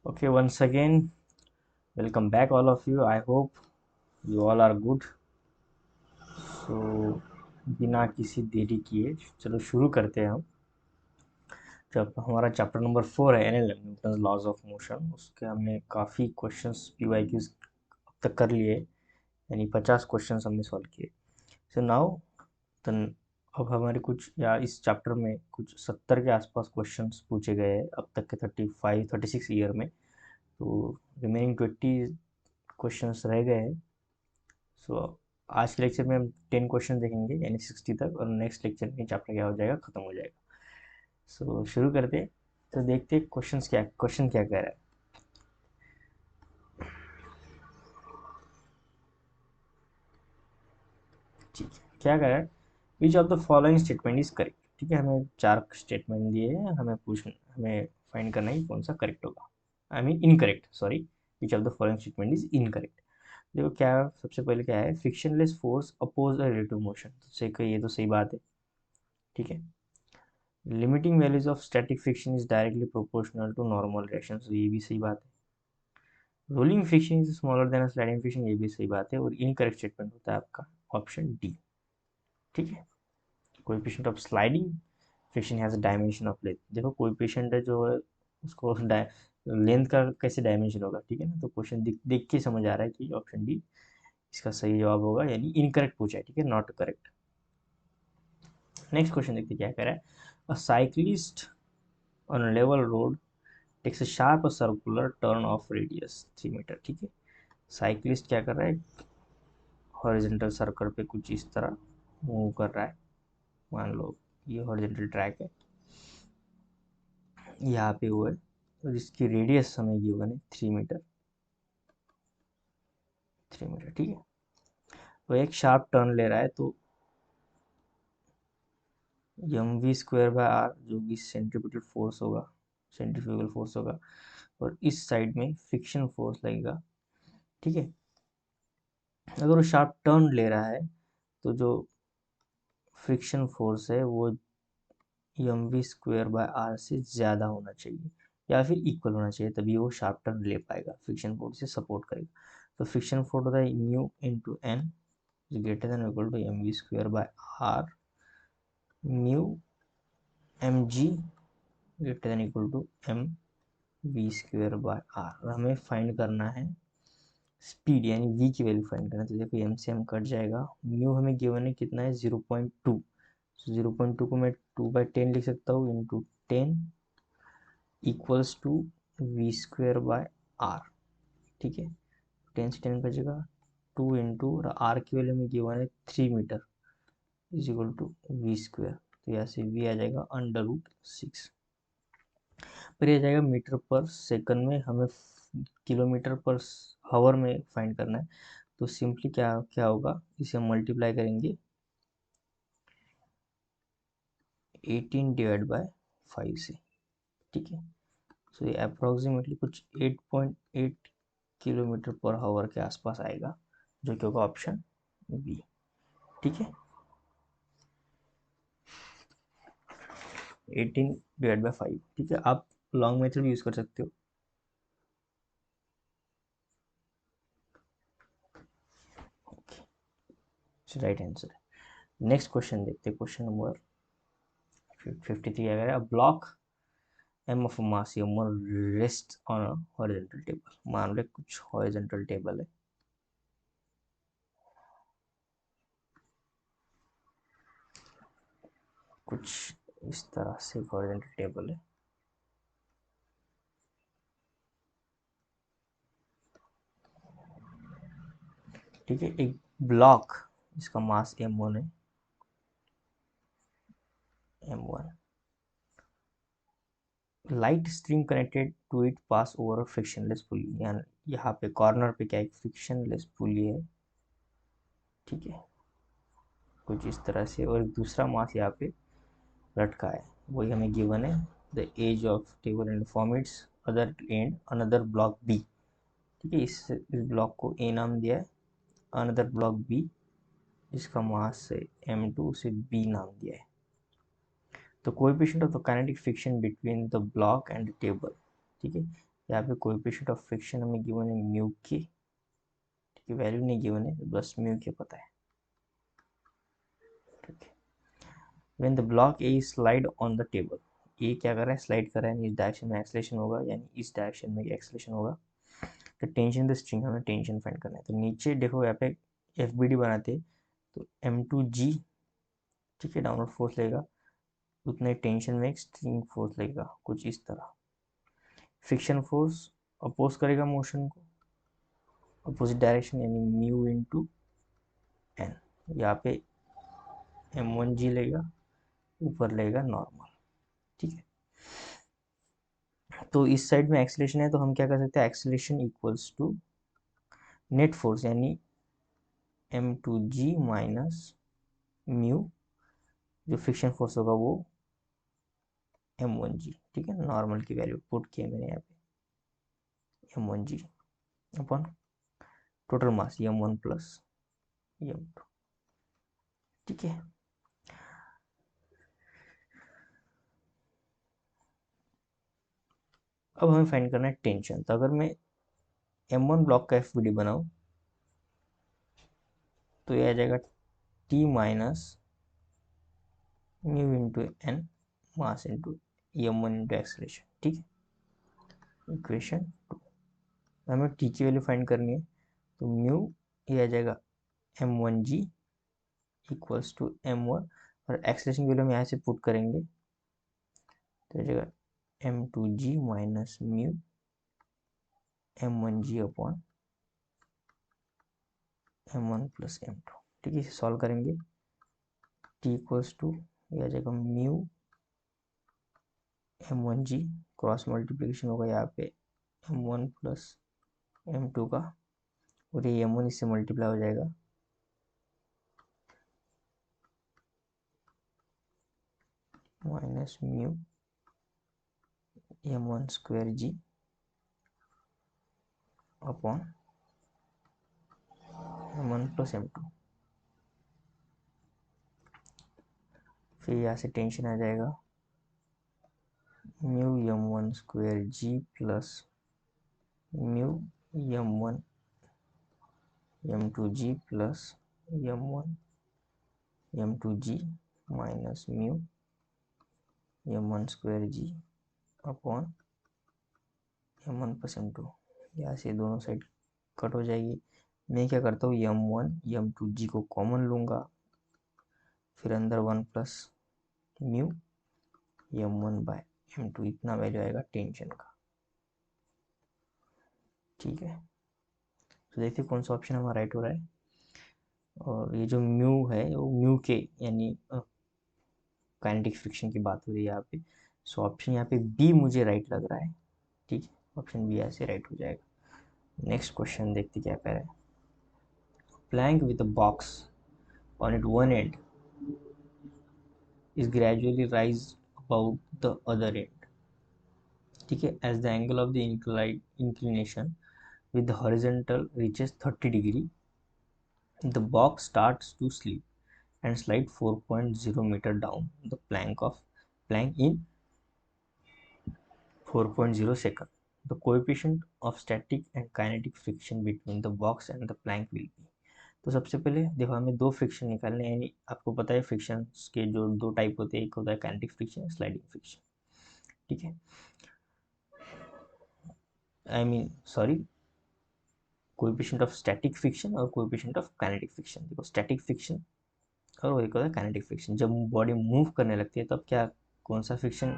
Okay, once again, welcome back, all of you. I hope you all are good. So, बिना किसी देरी किए चलो शुरू करते हैं हम। जब हमारा चैप्टर नंबर 4 है NLM Newton's laws of motion, उसके हमने काफ़ी क्वेश्चंस पीवाईक्यूज अब तक कर लिए, यानी 50 क्वेश्चंस हमने सॉल्व किए। सो नाउ देन अब हमारे कुछ या इस चैप्टर में कुछ 70 के आसपास क्वेश्चंस पूछे गए हैं अब तक के 36 ईयर में। तो रिमेनिंग 20 क्वेश्चंस रह गए हैं। सो आज के लेक्चर में हम 10 क्वेश्चन देखेंगे यानी 60 तक, और नेक्स्ट लेक्चर में चैप्टर क्या हो जाएगा, खत्म हो जाएगा। सो शुरू करते हैं। तो देखते हैं क्वेश्चन क्या कह रहा है। ठीक है, क्या कह रहा है, विच of the following statement is correct. ठीक है, हमें 4 स्टेटमेंट दिए हैं, हमें फाइंड करना है कौन सा करेक्ट होगा, I mean incorrect, sorry. Which of the following statement is incorrect. देखो क्या, सबसे पहले क्या है, frictionless force oppose a relative motion, तो ये तो सही बात है। ठीक है, limiting values of static friction is directly proportional to normal reaction, तो ये भी सही बात है। Rolling friction is smaller than sliding friction, ये भी सही बात है। और इनकरेक्ट स्टेटमेंट होता है आपका ऑप्शन डी। ठीक है, coefficient of sliding friction has a dimension of length. देखो कोएफिशिएंट जो है उसको लेंथ का कैसे डायमेंशन होगा, ठीक है ना। तो क्वेश्चन देख के समझ आ रहा है कि ऑप्शन डी इसका सही जवाब होगा, यानी इनकरेक्ट पूछा है, ठीक है, नॉट करेक्ट। नेक्स्ट क्वेश्चन देखते क्या कह रहा है। अ cyclist on a level road takes a sharp circular turn of radius 3 metre. ठीक है, साइक्लिस्ट क्या कर रहा है, हॉरिजेंटल सर्कल पे कुछ इस तरह मूव कर रहा है। मान लो ये हॉरिजेंटल ट्रैक है, यहाँ पे वो है, और इसकी रेडियस हमें गिवन है 3 मीटर। 3 मीटर, ठीक है। तो एक शार्प टर्न ले रहा है, तो M V square by R जो कि सेंट्रीफ्यूगल फोर्स होगा, और इस साइड में फ्रिक्शन फोर्स लगेगा। ठीक है, अगर वो शार्प टर्न ले रहा है तो जो फ्रिक्शन फोर्स है वो M V square by R से ज़्यादा होना चाहिए, या फिर इक्वल होना चाहिए, तभी वो शार्प टर्न ले पाएगा, फ्रिक्शन फोर्स से सपोर्ट करेगा। तो फ्रिक्शन फोर्स होता है mu into N is greater than equal to M V square by R, mu M G greater than equal to M V square by R. हमें find करना है speed, यानी we की value find करना है। तो देखो एम से एम कट जाएगा, म्यू हमें गिवन है कितना है 0.2, 0.2 को मैं 2/10 लिख सकता हूँ into 10 equals to V square by R. ठीक है, 10 से 10 बचेगा, 2 इंटू और आर की वैल्यू में गिवन है 3 metre is equal to V square. तो यहाँ से वी आ जाएगा √6, फिर ये जाएगा मीटर पर सेकंड में, हमें किलोमीटर पर हावर में फाइंड करना है। तो सिंपली क्या क्या होगा, इसे हम मल्टीप्लाई करेंगे 18/5 से। ठीक है, सो ये अप्रोक्सीमेटली कुछ 8.8 किलोमीटर पर हावर के आसपास आएगा, जो कि होगा ऑप्शन बी। ठीक है, 18/5। ठीक है, आप लॉन्ग मेथड भी यूज कर सकते हो। Right answer. नेक्स्ट क्वेश्चन देखते हैं, क्वेश्चन नंबर 53 अगर है, block m of mass m1 rests on a horizontal table। मान लो कुछ horizontal टेबल है, कुछ इस तरह से horizontal टेबल है। ठीक है, एक ब्लॉक जिसका मास m1 है, m1, light string connected to it pass over a frictionless pulley. यहाँ पे कॉर्नर पे क्या एक फ्रिक्शनलेस पुली है। ठीक है, कुछ इस तरह से, और दूसरा मास यहाँ पे लटका है, वही हमें गिवन है। The edge of table and from its other end another block B. ठीक है, इस ब्लॉक को ए नाम दिया है, अनदर ब्लॉक बी जिसका मास है m2 उसे बी नाम दिया है। तो coefficient of the kinetic friction between the block and the table. ठीक है, यहाँ पे कोएफिशिएंट ऑफ फ्रिक्शन हमें गिवन है म्यू की, ठीक है, वैल्यू नहीं गिवन है, बस म्यू के पता है, ठीक है। When the block A slide on the table, ये क्या कर रहा है, स्लाइड कर रहा है, इस डायरेक्शन में एक्सेलेरेशन होगा, यानी इस डायरेक्शन में एक्सेलेरेशन होगा। तो टेंशन द स्ट्रिंग, हमें टेंशन फाइंड करना है। तो नीचे देखो यहाँ पे एफ बी डी बनाते, तो M2G, ठीक है, डाउनवर्ड फोर्स लगेगा, उतना ही टेंशन में एक स्ट्रिंग फोर्स लगेगा, कुछ इस तरह। फ्रिक्शन फोर्स अपोज करेगा मोशन को, अपोजिट डायरेक्शन, यानी म्यू इंटू एन। यहाँ पे M1G लगेगा, ऊपर लगेगा नॉर्मल, ठीक है। तो इस साइड में एक्सेलेरेशन है, तो हम क्या कर सकते हैं, acceleration equals to net force, यानी M2G माइनस म्यू, जो फ्रिक्शन फोर्स होगा वो M1G, ठीक है। नॉर्मल की वैल्यू पुट किया मैंने यहाँ पे, M1G upon total mass M1 plus M2, ठीक है। अब हमें फाइंड करना है टेंशन। तो अगर मैं M1 ब्लॉक का FBD बनाऊं, तो ये आ जाएगा T minus mu into N, mass into M1 into acceleration, ठीक है। इक्वेशन 2, हमें T की वैल्यू फाइंड करनी है, तो म्यू ये आ जाएगा M1G इक्वल्स टू M1, और एक्सलेशन की वैल्यू हम यहाँ से पुट करेंगे, तो आ जाएगा M2G minus mu M1G upon M1 plus M2, ठीक है। इसे सॉल्व करेंगे, T इक्वल्स टू ये आ जाएगा म्यू M1G, क्रॉस मल्टीप्लिकेशन होगा यहाँ पे M1 प्लस M2 का, और ये M1 इससे मल्टीप्लाई हो जाएगा, minus mu M1 square G upon M1 plus M2। फिर यहाँ से टेंशन आ जाएगा, mu M1 square G plus mu M1 M2G plus M1 M2G minus mu M1 square G upon M1 plus M2। यहाँ से दोनों side cut हो जाएगी। मैं क्या करता हूँ, M1 M2G को कॉमन लूँगा, फिर अंदर 1 plus mu M1 bye M2, इतना वैल्यू आएगा टेंशन का, ठीक है। तो देखिए कौन सा ऑप्शन हमारा राइट हो रहा है। और ये जो म्यू है वो म्यू के, यानी काइनेटिक फ्रिक्शन की बात हो रही है यहाँ पे। सो ऑप्शन यहाँ पे बी मुझे राइट लग रहा है, ठीक है, ऑप्शन बी ऐसे राइट हो जाएगा। नेक्स्ट क्वेश्चन देखते क्या कह रहा है। Plank with a box on it one end is gradually rise about the other end, ठीक है, as the angle of the inclination with the horizontal reaches 30 degree, the box starts to slip and slide 4.0 meter down the plank in 4.0 second. The coefficient of static and kinetic friction between the box and the plank will be। तो सबसे पहले देखो हमें दो friction निकालने हैं, यानी आपको पता है फ्रिक्शन के जो दो टाइप होते हैं, एक होता है काइनेटिक फ्रिक्शन, स्लाइडिंग फ्रिक्शन, ठीक है, I mean sorry, coefficient of static friction और कोएफिशिएंट ऑफ काइनेटिक फ्रिक्शन। देखो स्टैटिक फ्रिक्शन और एक होता है काइनेटिक फ्रिक्शन। जब बॉडी मूव करने लगती है तब क्या, कौन सा फ्रिक्शन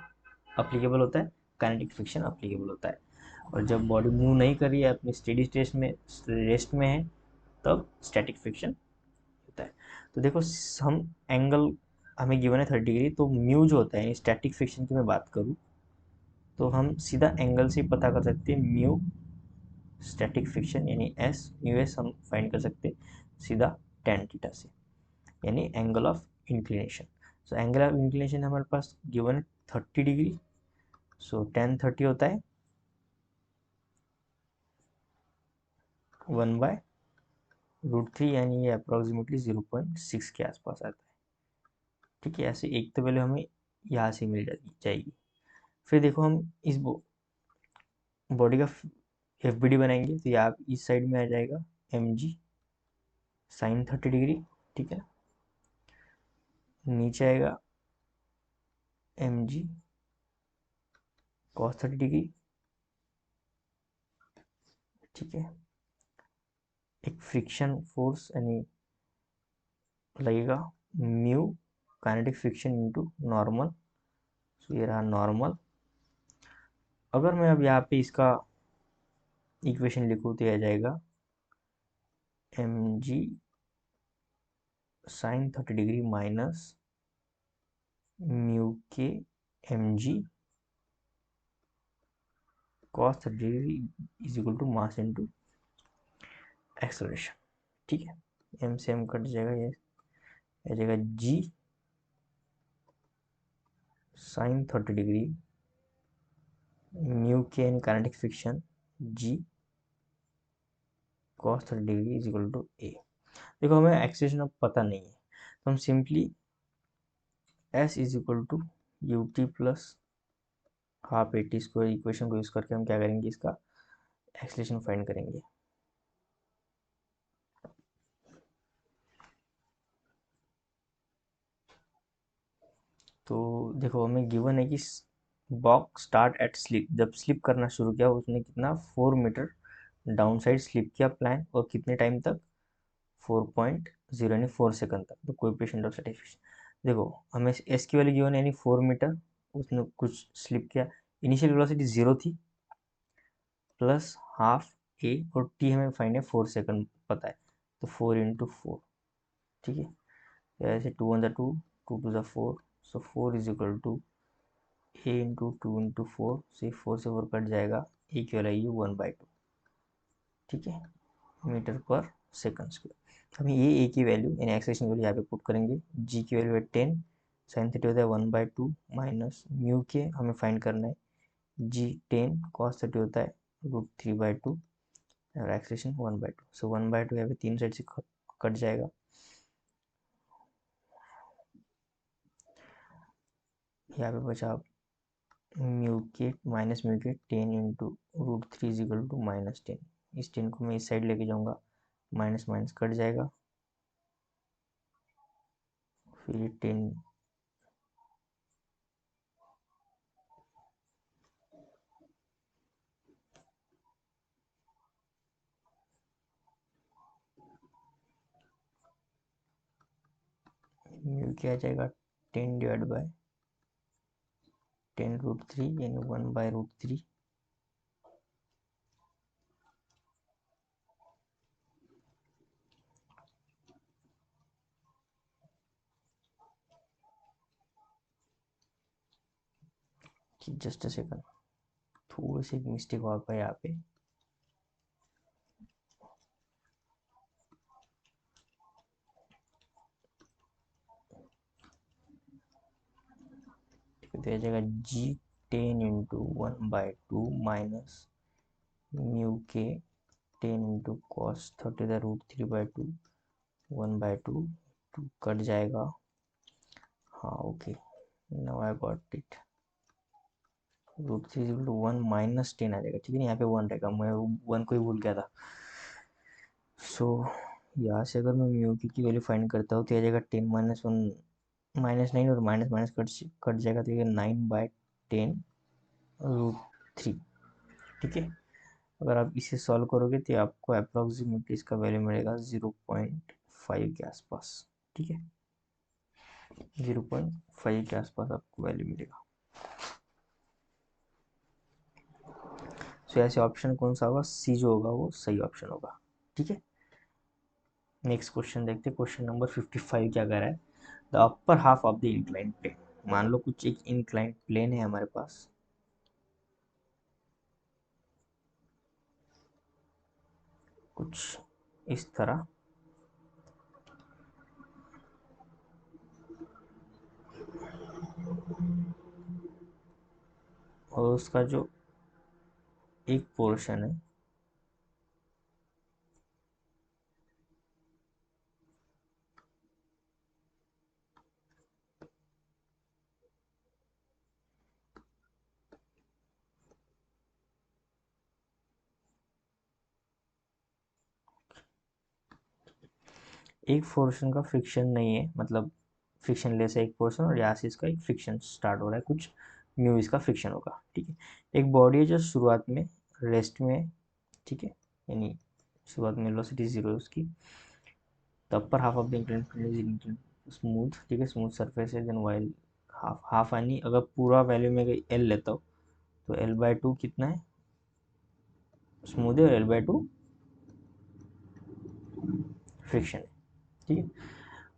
अप्लीकेबल होता है, काइनेटिक फ्रिक्शन अप्लीकेबल होता है। और जब बॉडी मूव नहीं कर रही है, अपनी स्टेडी स्टेट में रेस्ट में है, तब स्टैटिक फ्रिक्शन होता है। तो देखो हम एंगल हमें गिवन है 30 डिग्री, तो म्यू जो होता है स्टैटिक फ्रिक्शन की मैं बात करूँ, तो हम सीधा एंगल से पता कर सकते हैं म्यू स्टैटिक फ्रिक्शन, यानी एस म्यू एस हम फाइंड कर सकते हैं सीधा tan थीटा से, यानी angle of inclination. So angle of inclination हमारे पास गिवन 30 डिग्री, सो tan 30 होता है 1/√3, यानी ये अप्रोक्सीमेटली 0.6 के आसपास आता है, ठीक है। ऐसे एक तो वैल्यू हमें यहाँ से मिल जाएगी। फिर देखो हम इस बॉडी का एफ बी डी बनाएंगे तो ये आप इस साइड में आ जाएगा एम जी साइन 30 डिग्री, ठीक है। नीचे आएगा एम जी कॉस 30 डिग्री, ठीक है। एक फ्रिक्शन फोर्स यानी लगेगा mu kinetic friction into normal, तो ये रहा नॉर्मल। अगर मैं अब यहाँ पे इसका इक्वेशन लिखूँ तो यह आ जाएगा M G sine 30 degree minus mu K M G cos 30 degree is equal to mass into acceleration, ठीक है। एम से एम कट जाएगा, ये आ जाएगा जी साइन 30 डिग्री म्यू के यानी kinetic friction G cos 30 degree is equal to A. देखो हमें एक्सेलरेशन अब पता नहीं है, तो हम simply S is equal to U T plus half A T square equation को यूज करके हम क्या करेंगे, इसका एक्सेलरेशन फाइंड करेंगे। तो देखो हमें गिवन है कि बॉक्स स्टार्ट एट स्लिप, जब स्लिप करना शुरू किया उसने कितना 4 मीटर डाउन साइड स्लिप किया प्लान, और कितने टाइम तक 4.0 यानी 4 सेकंड तक। तो कोएफिशिएंट ऑफ सैटिस्फैक्शन देखो हमें एस की वैल्यू गिवन है यानी 4 मीटर, उसने कुछ स्लिप किया, इनिशियल वेलोसिटी 0 थी, प्लस हाफ ए, और टी हमें फाइंड है 4 सेकंड पता है, तो 4 × 4, ठीक है। तो ऐसे 2 × 2 2 × 4, so 4 is equal to a into 2 × 4 से 4 कट जाएगा, ए की वैल्यू आई 1/2, ठीक है, मीटर पर सेकंड स्क्वायर। हमें ये ए की वैल्यू यानी एक्सेलरेशन वैल्यू यहाँ पे पुट करेंगे, जी की वैल्यू है 10, साइन थीटा होता है 1/2 माइनस म्यू के हमें फाइंड करना है, जी 10 कॉस 30 होता है √3/2 और एक्सेलरेशन 1/2, सो 1/2 यहाँ पे तीन साइड से कट जाएगा। यहाँ पे बचा म्यू के माइनस म्यू के 10 इंटू √3 इज इक्वल टू -10, इस 10 को मैं इस साइड लेके जाऊंगा, माइनस माइनस कट जाएगा, फिर ये 10 म्यू क्या आ जाएगा 10/10 √3 यानी 1/√3, जस्ट अ सेकंड, थोड़ी सी मिस्टेक हुआ पाया यहाँ पे, तो आ जाएगा जी 10 इंटू 1/2 माइनस म्यू के 10 इंटू कॉस 30 √3/2 1/2, टू कट जाएगा, हाँ okay, now I got it, √3 equal to 1 -10 आ जाएगा, ठीक है। यहाँ पे 1 रहेगा, मैं 1 को ही भूल गया था। सो यहाँ से अगर मैं म्यू की वैल्यू फाइंड करता हूँ तो आ जाएगा 10 - 1 -9, और माइनस माइनस कट जाएगा, तो ये 9/10 √3, ठीक है। अगर आप इसे सॉल्व करोगे तो आपको अप्रोक्सीमेटली इसका वैल्यू मिलेगा 0.5 के आसपास, ठीक है, 0.5 के आसपास आपको वैल्यू मिलेगा। सो ऐसे ऑप्शन कौन सा होगा, सी जो होगा वो सही ऑप्शन होगा, ठीक है। नेक्स्ट क्वेश्चन देखते हैं, क्वेश्चन नंबर 55 क्या कह रहा है, the upper half of the incline plane. मान लो कुछ एक इंक्लाइन प्लेन है हमारे पास, कुछ इस तरह, और उसका जो एक पोर्शन है एक पोर्शन का फ्रिक्शन नहीं है, मतलब फ्रिक्शन लेस है एक पोर्शन, और यहाँ से इसका एक फ्रिक्शन स्टार्ट हो रहा है, कुछ म्यू इसका फ्रिक्शन होगा, ठीक है। एक बॉडी है जो शुरुआत में रेस्ट में है, ठीक है, यानी शुरुआत में वेलोसिटी जीरो है उसकी। The upper half of the incline smooth, ठीक है, स्मूथ सरफेस है, देन वाइल हाफ हाफ यानी अगर पूरा वैल्यू में अगर एल लेता हूँ तो एल बाई टू कितना है, स्मूथ है, और एल बाई टू फ्रिक्शन है, ठीक है।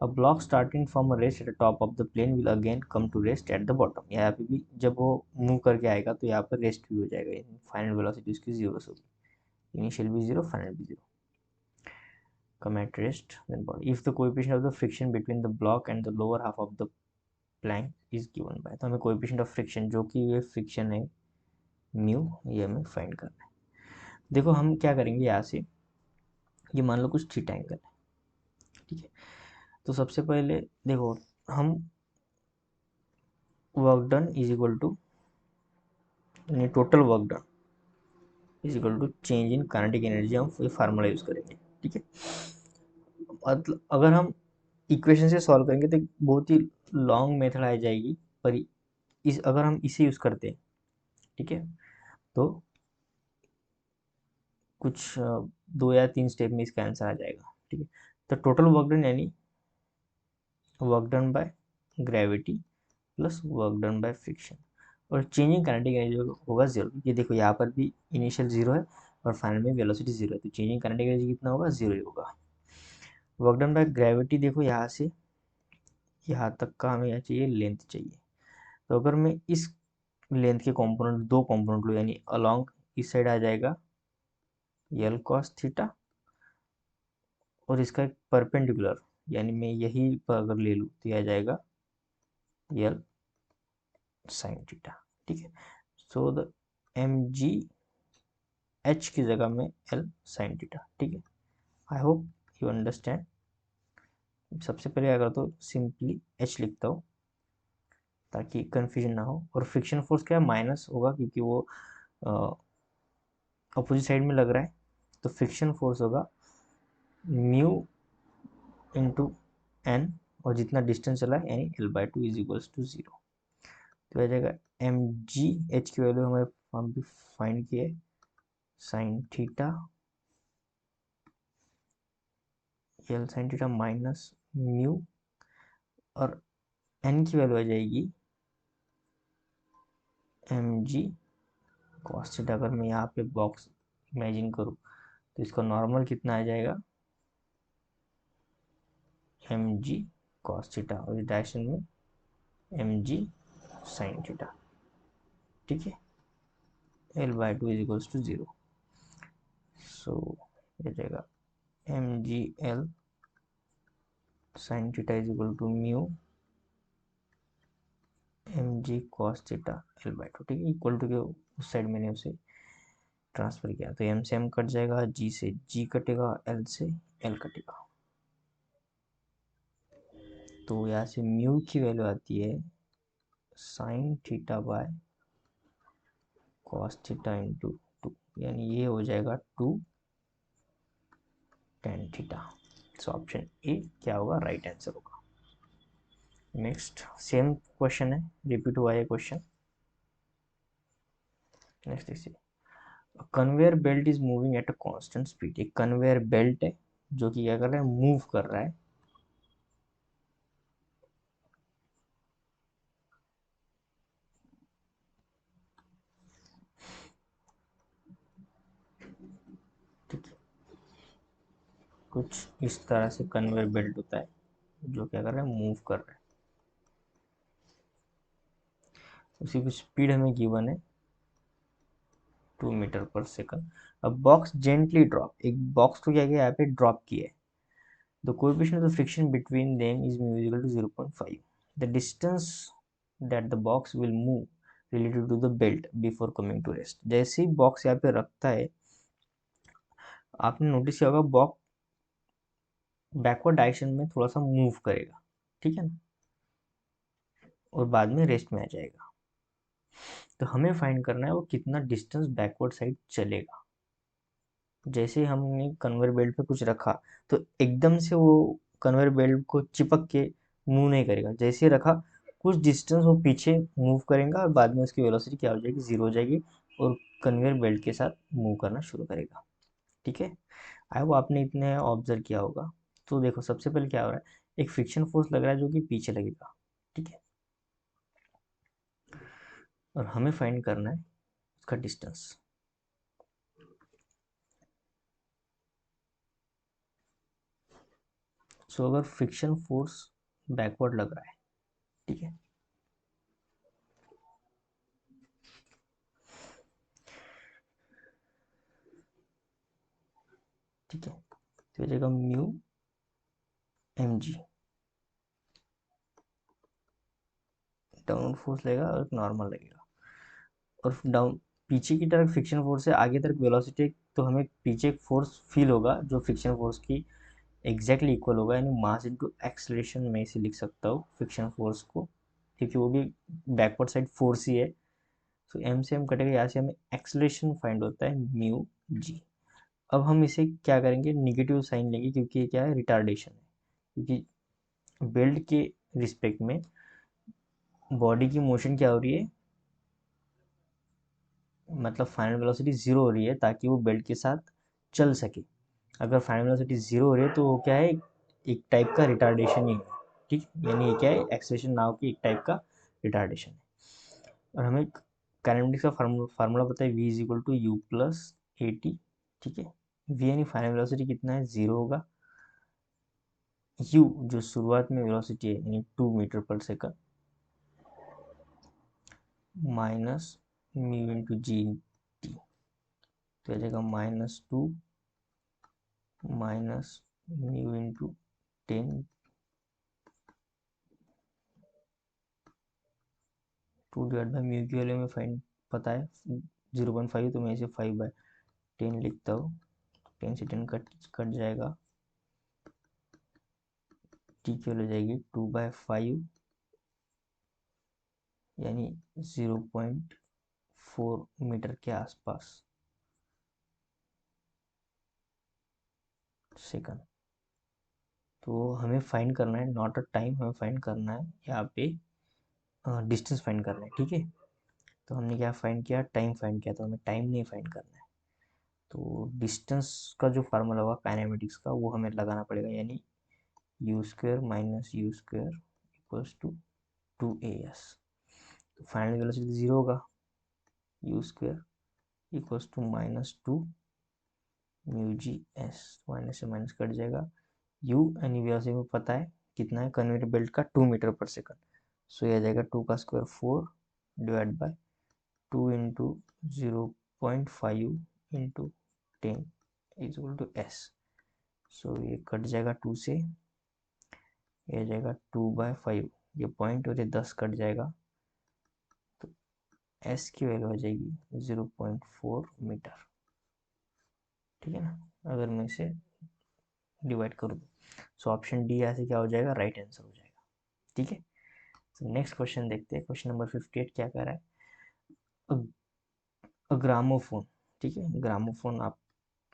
A block starting from a rest at the top of the plane will again come to rest at the bottom. यहाँ पे भी जब वो मूव करके आएगा तो यहाँ पर रेस्ट भी हो जाएगा, फाइनल वेलोसिटी उसकी जीरो से होगी, इनिशियल भी जीरो, फाइनल भी zero. Come at rest then body if the coefficient of the friction between the block and the lower half of the plank is given by, तो हमें coefficient of friction जो कि ये friction है mu, ये हमें find करना है। देखो हम क्या करेंगे, यहाँ से ये मान लो कुछ थीटा एंगल है, ठीक है। तो सबसे पहले देखो हम work done is equal to, यानी total work done is equal to change in kinetic energy, हम ये फार्मूला यूज करेंगे, ठीक है। मतलब अगर हम इक्वेशन से सॉल्व करेंगे तो बहुत ही लॉन्ग मेथड आ जाएगी, पर इस अगर हम इसे यूज करते हैं, ठीक है, तो कुछ 2 या 3 स्टेप में इसका आंसर आ जाएगा, ठीक है। तो टोटल वर्क डन यानी work done by gravity plus work done by friction, और चेंजिंग काइनेटिक एनर्जी होगा जीरो। ये देखो यहाँ पर भी इनिशियल जीरो है और फाइनल में वेलोसिटी जीरो है, तो चेंजिंग काइनेटिक एनर्जी कितना होगा, जीरो ही होगा। वर्क डन बाय ग्रेविटी देखो यहाँ से यहाँ तक का हमें यहाँ चाहिए लेंथ चाहिए, तो अगर मैं इस लेंथ के कंपोनेंट, दो कंपोनेंट लो, यानी अलोंग इस साइड आ जाएगा यल कॉस थीटा, और इसका एक परपेंडिकुलर, यानी मैं यही पर अगर ले लूँ तो यह आ जाएगा यल साइन थीटा, ठीक है। So the m g h की जगह में एल साइन थीटा, ठीक है। I hope you understand. सबसे पहले अगर तो सिंपली एच लिखता हूँ ताकि कंफ्यूजन ना हो, और फ्रिक्शन फोर्स क्या माइनस होगा क्योंकि वो अपोजिट साइड में लग रहा है, तो फ्रिक्शन फोर्स होगा म्यू इंटू एन, और जितना डिस्टेंस चला है यानी l by two is equals to zero, तो आ जाएगा एम जी एच की वैल्यू हमें हम भी फाइंड किए sine theta, l sine theta minus mu, और एन की वैल्यू आ जाएगी एम जी कॉस थीटा। अगर मैं यहाँ पे बॉक्स इमेजिन करूँ तो इसका नॉर्मल कितना आ जाएगा, एम जी कॉस थीटा, और इस डायरेक्शन में एम जी साइन थीटा, ठीक है। L by two is equals to zero, so ये जाएगा M G L sine theta is equal to mu M G cos theta L by two, ठीक है। Equal to के उस side मैंने उसे ट्रांसफर किया, तो एम से एम कट जाएगा, जी से जी कटेगा, एल से एल कटेगा, तो यहाँ से म्यू की वैल्यू आती है sine theta by cos theta into two, यानी ये हो जाएगा two tan theta. So option A क्या होगा, राइट आंसर होगा। नेक्स्ट सेम क्वेश्चन है, रिपीट हुआ है क्वेश्चन। नेक्स्ट देखिए, conveyor belt is moving at a constant speed. एक कन्वेयर बेल्ट है जो कि क्या कर रहा है, मूव कर रहा है, ठीक है। कुछ इस तरह से कन्वेयर बेल्ट होता है जो क्या कर रहा है, मूव कर रहा है, उसी की स्पीड हमें गिवन है 2 मीटर पर सेकंड। अब बॉक्स जेंटली ड्रॉप, एक बॉक्स को क्या किया यहाँ पे ड्रॉप किया है, the coefficient of the friction between them is mu equal to 0.5, the distance that the box will move related to the belt before coming to rest. जैसे ही बॉक्स यहाँ पे रखता है, आपने नोटिस किया होगा बॉक्स बैकवर्ड डायरेक्शन में थोड़ा सा मूव करेगा, ठीक है ना, और बाद में रेस्ट में आ जाएगा। तो हमें फाइंड करना है वो कितना डिस्टेंस बैकवर्ड साइड चलेगा। जैसे हमने कन्वेयर बेल्ट पे कुछ रखा तो एकदम से वो कन्वेयर बेल्ट को चिपक के मूव नहीं करेगा, जैसे ही रखा कुछ डिस्टेंस वो पीछे मूव करेगा और बाद में उसकी वेलोसिटी क्या हो जाएगी, जीरो हो जाएगी और कन्वेयर बेल्ट के साथ मूव करना शुरू करेगा। ठीक है, आई वो आपने इतने ऑब्जर्व किया होगा। तो देखो सबसे पहले क्या हो रहा है, एक फ्रिक्शन फोर्स लग रहा है जो कि पीछे लगेगा। ठीक है, और हमें फाइंड करना है उसका डिस्टेंस। सो अगर फ्रिक्शन फोर्स बैकवर्ड लग रहा है, ठीक है, ठीक है, तो ये जाएगा mu M g, down force लगेगा और नॉर्मल लगेगा। और डाउन पीछे की तरफ फ्रिक्शन फोर्स है, आगे तरफ वेलोसिटी, तो हमें पीछे एक फोर्स फील होगा जो फ्रिक्शन फोर्स की एग्जैक्टली इक्वल होगा, यानी मास इनटू एक्सेलरेशन में इसे लिख सकता हूँ फ्रिक्शन फोर्स को, क्योंकि वो भी बैकवर्ड साइड फोर्स ही है। तो एम से एम कटेगा, यहाँ से हमें एक्सेलरेशन फाइंड होता है म्यू जी। अब हम इसे क्या करेंगे, निगेटिव साइन लेंगे क्योंकि ये क्या है, रिटार्डेशन है, क्योंकि बेल्ट के रिस्पेक्ट में बॉडी की मोशन क्या हो रही है, मतलब फाइनल वेलोसिटी जीरो हो रही है ताकि वो बेल्ट के साथ चल सके। अगर फाइनल वेलोसिटी जीरो हो रही है तो वो क्या है, एक टाइप का रिटार्डेशन ही है। ठीक, यानी ये क्या है, एक्सेलरेशन नाव की एक टाइप का रिटार्डेशन है। और हमें काइनेमेटिक्स का फार्मूला पता है, v is equal to u plus a t. ठीक है, v यानी फाइनल वेलोसिटी कितना है, जीरो होगा। u जो शुरुआत में वेलोसिटी है यानी 2 मीटर पर second, minus mu into G T, तो आ जाएगा -2 माइनस म्यू इंटू 10, 2/म्यू की वैल्यू में फाइन पता है 0.5, तो मैं इसे 5/10 लिखता हूँ। 10 से 10 कट कट जाएगा, टी की वैल्यू जाएगी 2/5 यानी 0.4 मीटर के आसपास सेकंड। तो हमें फाइंड करना है नॉट अ टाइम, हमें फाइंड करना है यहाँ पे डिस्टेंस फाइंड करना है। ठीक है, तो हमने क्या फाइंड किया, टाइम फाइंड किया, तो हमें टाइम नहीं फाइंड करना है। तो डिस्टेंस का जो फार्मूला होगा काइनेमेटिक्स का वो हमें लगाना पड़ेगा, यानी u square minus u square equals to 2as। तो फाइनल वेलोसिटी जीरो होगा, u square equals to -2 mu g s, minus से माइनस कट जाएगा। यू यानी वेलोसिटी में पता है कितना है, कन्वेयर बेल्ट का 2 मीटर पर सेकंड। सो ये आ जाएगा 2 का square 4 divide by 2 into 0.5 into 10 is equal to S. So ये कट जाएगा 2 से, ये जाएगा 2/5, ये पॉइंट और ये 10 कट जाएगा, तो एस की वैल्यू हो जाएगी 0.4 मीटर। ठीक है ना, अगर मैं इसे डिवाइड करूँ, सो ऑप्शन डी यहाँ से क्या हो जाएगा, राइट आंसर हो जाएगा। ठीक है, तो नेक्स्ट क्वेश्चन देखते हैं, क्वेश्चन नंबर 58 क्या कह रहा है, ग्रामोफोन। ठीक है, ग्रामोफोन आप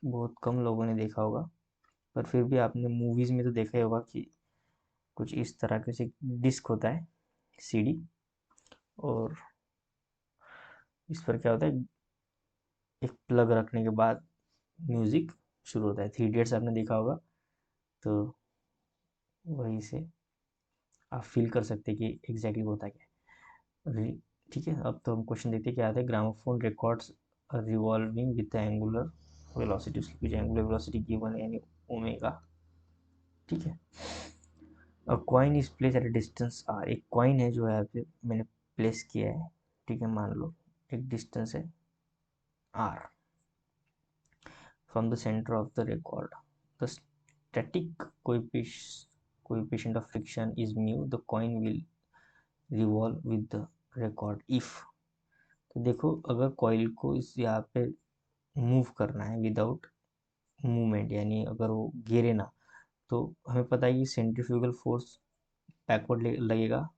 बहुत कम लोगों ने देखा होगा, पर फिर भी आपने मूवीज में तो देखा ही होगा कि कुछ इस तरह के से डिस्क होता है, सीडी, और इस पर क्या होता है, एक प्लग रखने के बाद म्यूजिक शुरू होता है। 3 इडियट्स आपने देखा होगा, तो वहीं से आप फील कर सकते हैं कि एग्जैक्टली होता क्या है। ठीक है, अब तो हम क्वेश्चन देखते हैं क्या आता है, gramophone records revolving with angular velocity, उसकी कुछ एंगुलर वेलोसिटी गिवन है यानी ओमेगा। ठीक है, a coin is place at a distance r, एक कॉइन है जो है पे मैंने प्लेस किया है। ठीक है, मान लो एक डिस्टेंस है are from the center of the record. The static coefficient of friction is mu. The coin will revolve with the record if, तो देखो अगर कॉइल को इस यहाँ पे मूव करना है विदाउट मूवमेंट, यानी अगर वो गिरे ना, तो हमें पता है कि सेंट्रीफ्यूगल फोर्स बैकवर्ड लगेगा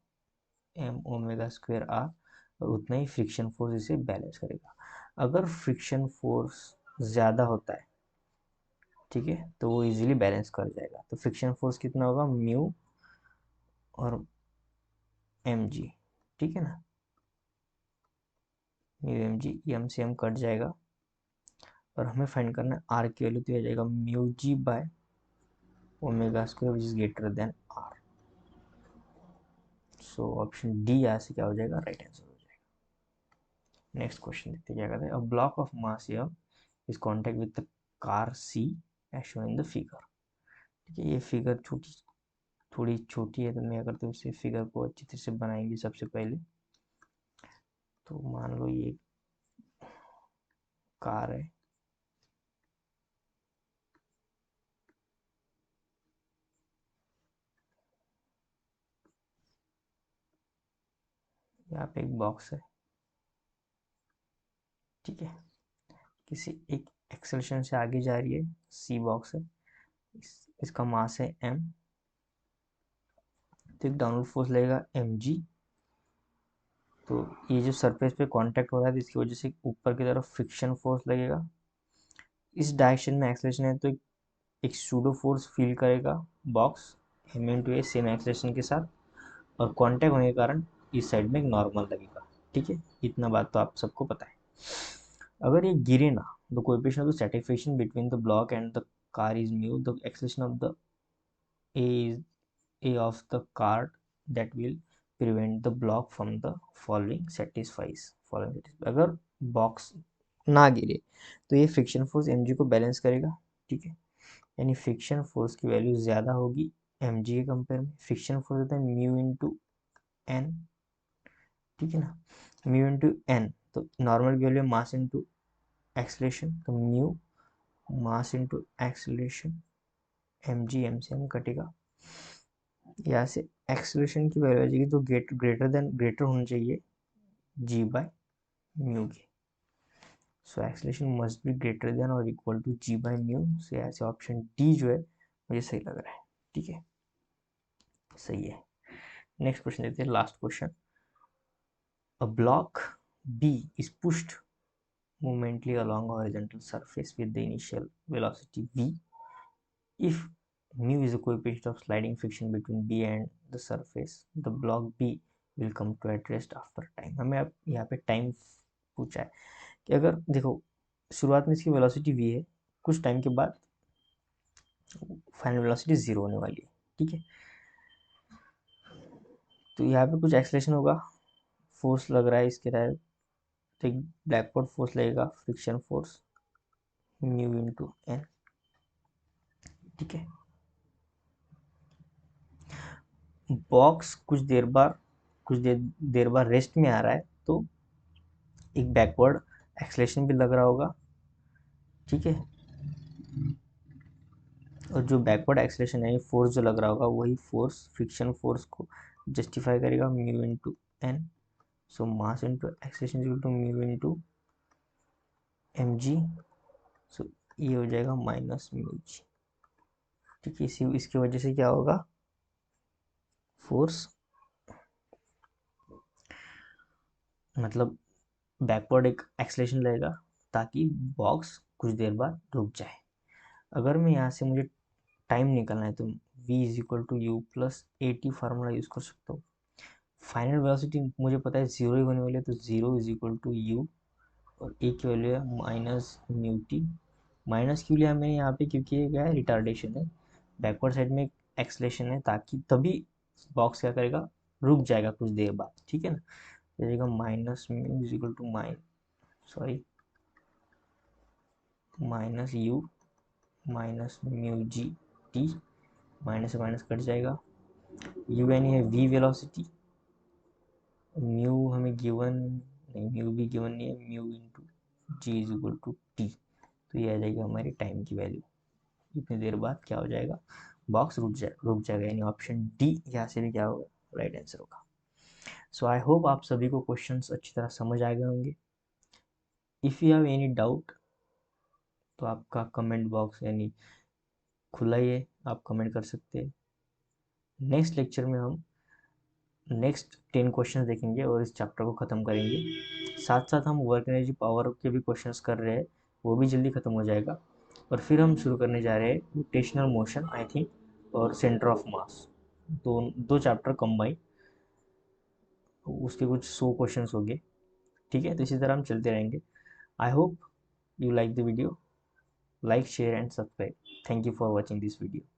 m ओमेगा स्क्वायर आर, और उतना ही फ्रिक्शन फोर्स इसे बैलेंस करेगा। अगर फ्रिक्शन फोर्स ज़्यादा होता है, ठीक है, तो वो इजीली बैलेंस कर जाएगा। तो फ्रिक्शन फोर्स कितना होगा, म्यू और एम जी, ठीक है ना, म्यू एम जी, एम से एम कट जाएगा और हमें फाइंड करना है आर की वैल्यू, तो आ जाएगा mu g by omega square which is greater than r. So option D यहाँ से क्या हो जाएगा, राइट आंसर हो जाएगा। नेक्स्ट क्वेश्चन देखते हैं क्या कहते हैं। A block of mass m is contact with the car c as shown in the figure. ठीक है, ये फिगर थोड़ी छोटी है, तो मैं अगर तो इसे फिगर को अच्छी तरह से बनाएंगे सबसे पहले। तो मान लो ये कार है, यहाँ पे एक बॉक्स है, ठीक है, किसी एक एक्सेलरेशन से आगे जा रही है, सी बॉक्स है, इसका मास है एम, तो एक डाउनवर्ड फोर्स लगेगा एम जी। तो ये जो सरफेस पे कांटेक्ट हो रहा है, तो इसकी वजह से ऊपर की तरफ फ्रिक्शन फोर्स लगेगा। इस डायरेक्शन में एक्सेलरेशन है, तो एक सूडो फोर्स फील करेगा बॉक्स एम इंटू ए सेम एक्सेलरेशन के साथ, और कांटेक्ट होने के कारण इस साइड में एक नॉर्मल लगेगा। ठीक है, इतना बात तो आप सबको पता है। अगर ये गिरे ना, the coefficient of the satisfaction between the block and the car is mu, the acceleration of the A is a of the card that will prevent the block from the following. अगर box ना गिरे तो ये friction force mg को balance करेगा। ठीक है, यानी फ्रिक्शन फोर्स की वैल्यू ज़्यादा होगी mg के कंपेयर में। फ्रिक्शन फोर्स होता है म्यू इंटू एन, ठीक है ना, म्यू इंटू एन, तो नॉर्मल की वैल्यू मास इंटू एक्सलेशन, तो mu mass into acceleration, m g m से एम कटेगा, यहाँ से एक्सलेशन की वैल्यू आ जाएगी, तो ग्रेटर होना चाहिए जी by mu K. So acceleration must be greater than और equal to G by mu. से ऐसे ऑप्शन डी जो है मुझे सही लग रहा है। ठीक है, सही है। नेक्स्ट क्वेश्चन देखते हैं, last question. A block b is pushed momently along horizontal surface with the initial velocity v. If mu is the coefficient of sliding friction between b and the surface, the block b will come to at rest after time। हमें अब यहाँ पे time पूछा है कि अगर देखो शुरुआत में इसकी वेलोसिटी v है, कुछ टाइम के बाद फाइनल वेलोसिटी जीरो होने वाली है। ठीक है, तो यहाँ पे कुछ एक्सलेशन होगा, फोर्स लग रहा है इसके टायर, तो एक बैकवर्ड फोर्स लगेगा, friction force mu into n. ठीक है, बॉक्स कुछ देर बाद रेस्ट में आ रहा है, तो एक बैकवर्ड एक्सलेशन भी लग रहा होगा। ठीक है, और जो बैकवर्ड एक्सलेशन है, फोर्स जो लग रहा होगा, वही फोर्स फ्रिक्शन फोर्स को जस्टिफाई करेगा, mu into N. So mass into acceleration equal to mu into M G. So ये हो जाएगा माइनस म्यू जी। ठीक है, इसकी वजह से क्या होगा, फोर्स मतलब बैकवर्ड एक एक्सलेशन लगेगा, ताकि बॉक्स कुछ देर बाद रुक जाए। अगर मैं यहाँ से मुझे टाइम निकालना है, तो v is equal to u plus a t formula use कर सकता हूँ। फाइनल वेलोसिटी मुझे पता है जीरो ही होने वाली है, तो zero is equal to u, और ए की वैल्यू है माइनस म्यू टी। माइनस क्यों लिया मैंने यहाँ पे, क्योंकि ये क्या है, रिटार्डेशन है, बैकवर्ड साइड में एक्सलेशन है, ताकि तभी बॉक्स क्या करेगा, रुक जाएगा कुछ देर बाद। ठीक है ना, जाएगा minus mu is equal to minus u minus mu g t, minus से माइनस कट जाएगा। यू यानी है वी वेलोसिटी, म्यू हमें गिवन नहीं, म्यू भी गिवन नहीं है, mu into g is equal to t, तो ये आ जाएगी हमारी टाइम की वैल्यू। इतनी देर बाद क्या हो जाएगा, बॉक्स रुक जाएगा, यानी ऑप्शन डी यहाँ से भी क्या होगा, राइट आंसर होगा। सो आई होप आप सभी को क्वेश्चंस अच्छी तरह समझ आ गए होंगे। If you have any doubt, तो आपका कमेंट बॉक्स यानी खुला ही है, आप कमेंट कर सकते हैं। नेक्स्ट लेक्चर में हम नेक्स्ट 10 क्वेश्चन देखेंगे और इस चैप्टर को ख़त्म करेंगे। साथ साथ हम वर्क एनर्जी पावर के भी क्वेश्चंस कर रहे हैं, वो भी जल्दी ख़त्म हो जाएगा। और फिर हम शुरू करने जा रहे हैं रोटेशनल मोशन आई थिंक और सेंटर ऑफ मास, दो चैप्टर कंबाइन, उसके कुछ 100 क्वेश्चंस हो गए। ठीक है, तो इसी तरह हम चलते रहेंगे। I hope you like the video. Like, share and subscribe. Thank you for watching this video.